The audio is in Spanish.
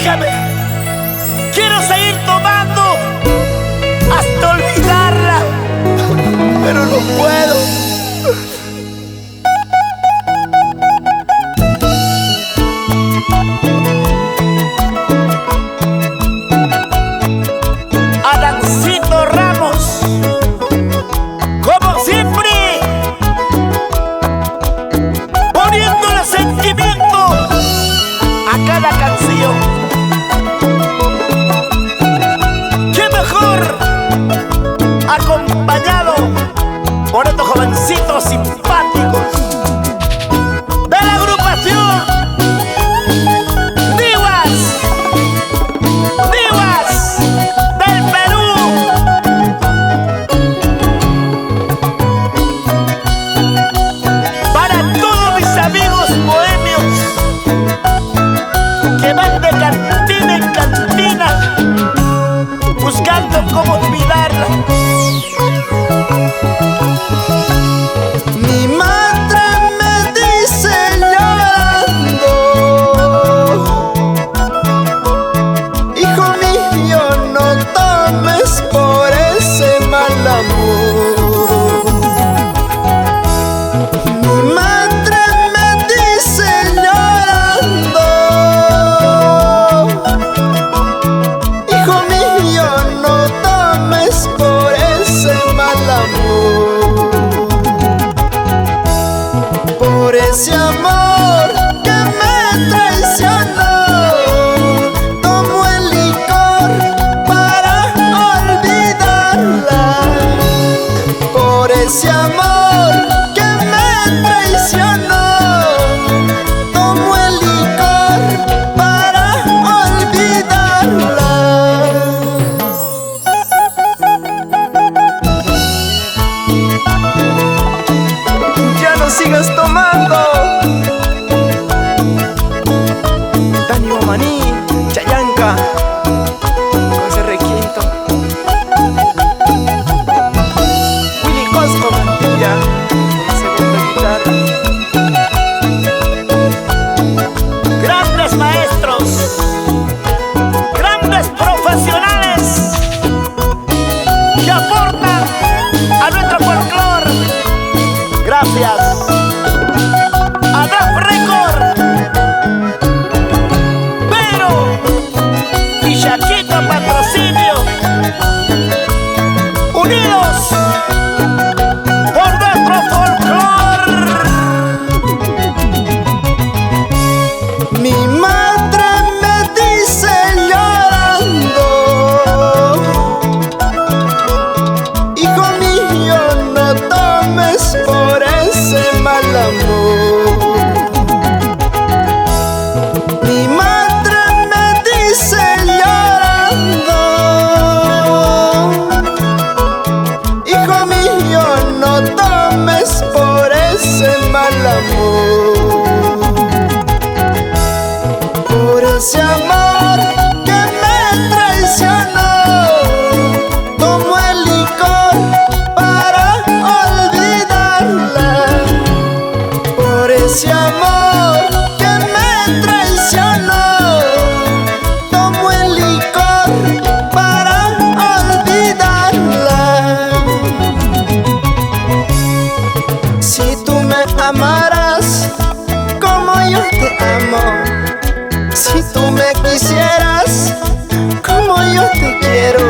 déjame. Quiero seguir tomando hasta olvidarla, pero no puedo. Adancito Ramos, como siempre, poniéndole sentimiento a cada canción. ¡Qué mejor! Acompañado por estos jovencitos simpáticos de la agrupación Divas del Perú. Para todos mis amigos bohemios que van de cantina en cantina buscando cómo olvidarla. Mi madre me dice llorando: hijo mío, no tomes por ese mal amor. Mi madre me dice llorando: hijo mío, no tomes por ese mal amor. Por ese amor que me traicionó, tomo el licor para olvidarla. Por ese amor que me traicionó, tomo el licor para olvidarla. Ya no sigas tomando. Dani Maní, Chayanca, con ese requinto. Willy Cosco Mantilla, con segunda guitarra. Grandes maestros, grandes profesionales que aportan a nuestro folclore. Gracias a Daf Record, pero y Chaquito Patrocinio, unidos por nuestro folclore. Mi madre me dice llorando: hijo mío, no tomes por ese mal amor. Mi madre me dice llorando: hijo mío, no tomes por ese mal amor. Por ese amor que me traicionó, tomo el licor para olvidarla. Por ese amor que me traicionó, tomo el licor para olvidarla. Si tú me amaras como yo te amo, si tú me quisieras como yo te quiero,